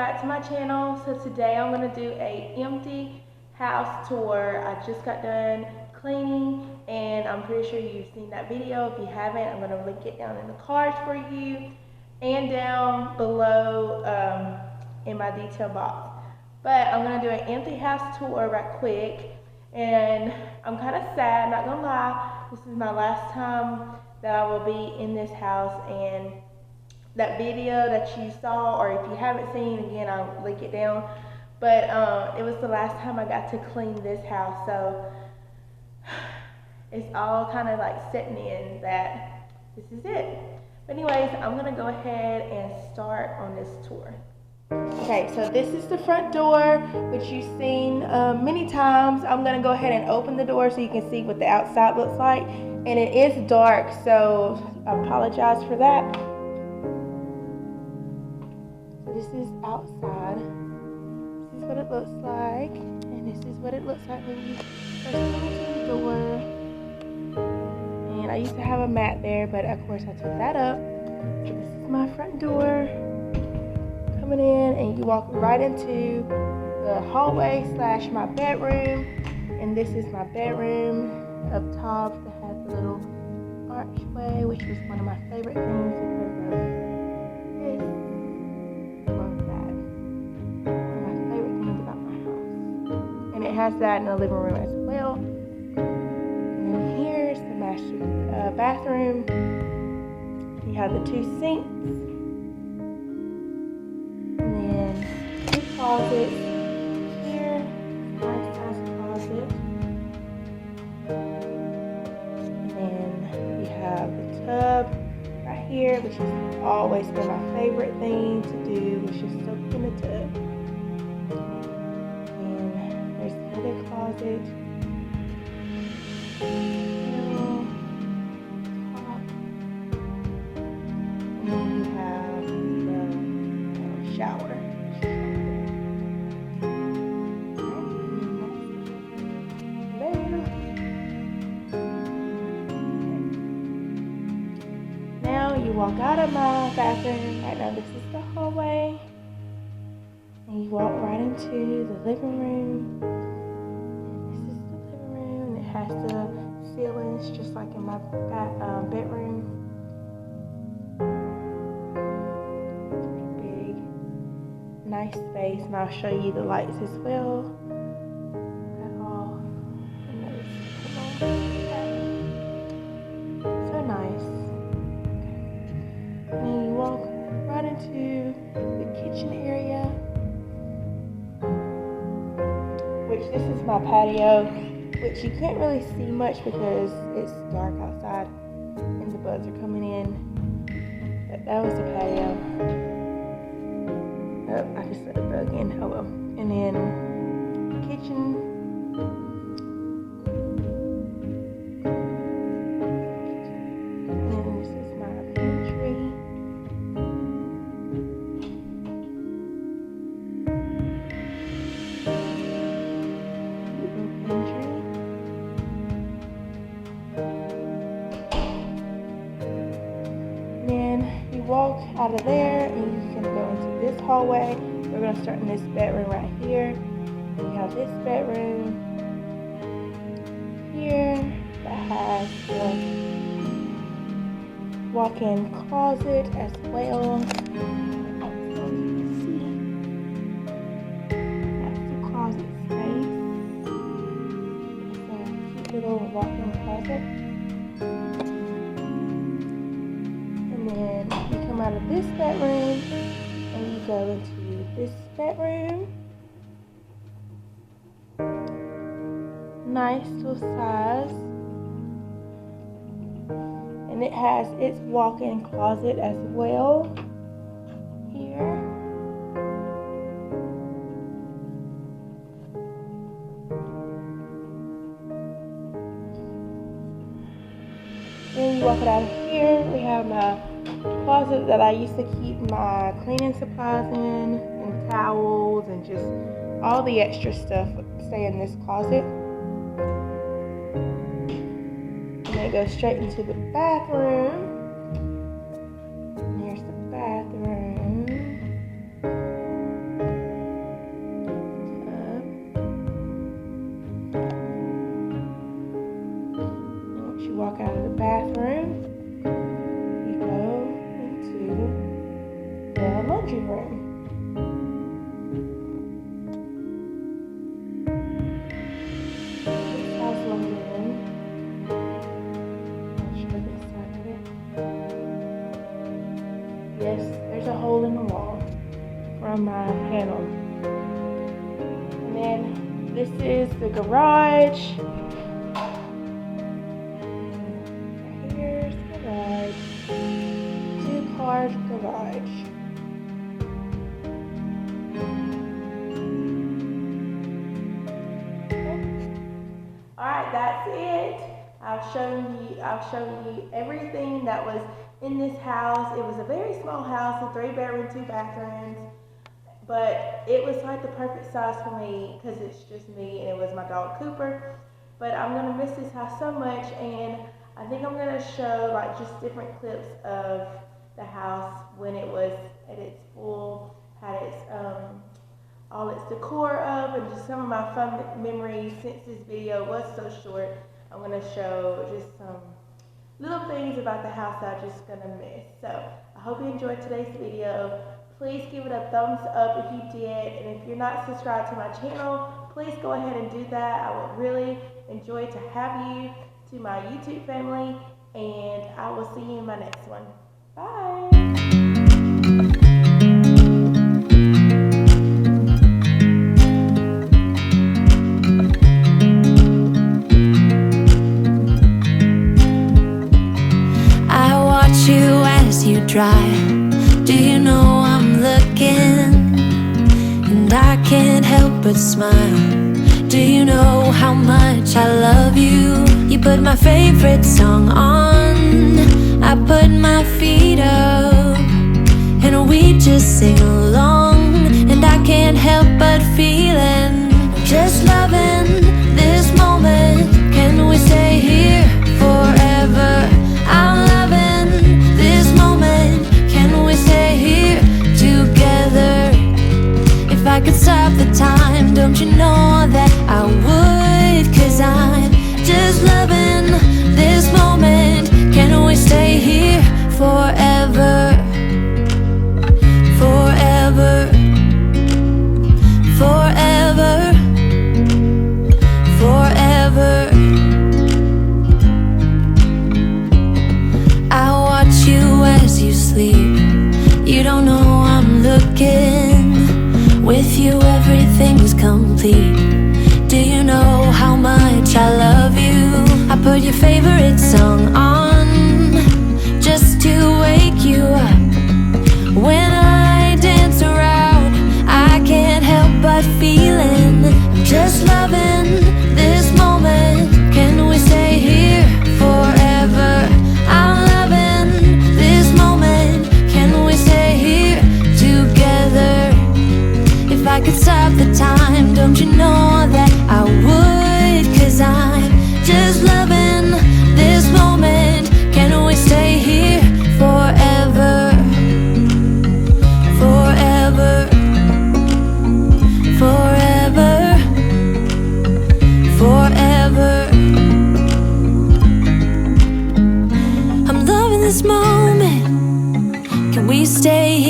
back to my channel. So today I'm going to do a empty house tour. I just got done cleaning and I'm pretty sure you've seen that video. If you haven't, I'm going to link it down in the cards for you and down below in my detail box. But I'm going to do an empty house tour right quick, and I'm kind of sad, not going to lie. This is my last time that I will be in this house, and that video that you saw, or if you haven't seen, again, I'll link it down. But it was the last time I got to clean this house, so it's all kind of like setting in that this is it. But anyways, I'm gonna go ahead and start on this tour. Okay, so this is the front door, which you've seen many times. I'm gonna go ahead and open the door so you can see what the outside looks like. And it is dark, so I apologize for that. So this is outside. This is what it looks like. And this is what it looks like when you first come into the door. And I used to have a mat there, but of course I took that up. So this is my front door. Coming in, and you walk right into the hallway / my bedroom. And this is my bedroom up top that has a little archway, which was one of my favorite things because of this. Love that. One of my favorite things about my house. And it has that in the living room as well. And then here's the master bathroom. You have the 2 sinks. Closet here, nice size closet, and then we have the tub right here, which has always been my favorite thing to do, which is soak in the tub. And there's the other closet. And then we have the shower. You walk out of my bathroom. Right now this is the hallway, and you walk right into the living room. And this is the living room, and it has the ceilings just like in my bedroom. It's pretty big, nice space, and I'll show you the lights as well. So nice. And then you walk right into the kitchen area, which this is my patio, which you can't really see much because it's dark outside and the bugs are coming in. But that was the patio. Oh, I just let a bug in. Oh well. And then the kitchen. Walk out of there and you can go into this hallway. We're going to start in this bedroom right here. We have this bedroom here that has the walk-in closet as well. So you can see that's the closet space. It's a cute little walk-in closet. And then you come out of this bedroom and you go into this bedroom. Nice little size. And it has its walk-in closet as well here. Then you walk it out of here. We have my closet that I used to keep my cleaning supplies in, and towels, and just all the extra stuff stay in this closet. And then it goes straight into the bathroom. And here's the bathroom. from my panel. And then this is the garage. Here's the garage. 2-car garage. Alright, that's it. I've shown you everything that was in this house. It was a very small house, a 3-bedroom, 2 bathrooms, but it was like the perfect size for me because it's just me and it was my dog Cooper. But I'm gonna miss this house so much, and I think I'm gonna show like just different clips of the house when it was at its full, had its all its decor up, and just some of my fun memories since this video was so short. I'm going to show just some little things about the house that I'm just going to miss. So I hope you enjoyed today's video. Please give it a thumbs up if you did, and if you're not subscribed to my channel, please go ahead and do that. I would really enjoy to have you to my YouTube family, and I will see you in my next one. Bye. You drive. Do you know I'm looking? And I can't help but smile. Do you know how much I love you? You put my favorite song on, I put my feet up, and we just sing along. And I can't help but feeling, just loving this moment. Can we stay here forever? I'm loving this moment. Can we stay here together? If I could stop the time, don't you know that I would? 'Cause I'm just loving this moment. Can we stay here forever? Forever. Forever. Forever. I watch you as you sleep. You don't know I'm looking. With you everything's complete. Do you know how much I love you? I put your favorite song on just to wake you up. When I dance around, I can't help but feeling, I'm just loving this moment. Can we stay here forever? I'm loving this moment. Can we stay here together? If I could stop the time, don't you know that I would? 'Cause I'm just loving this moment. Can we stay here forever? Forever. Forever. Forever. I'm loving this moment. Can we stay here?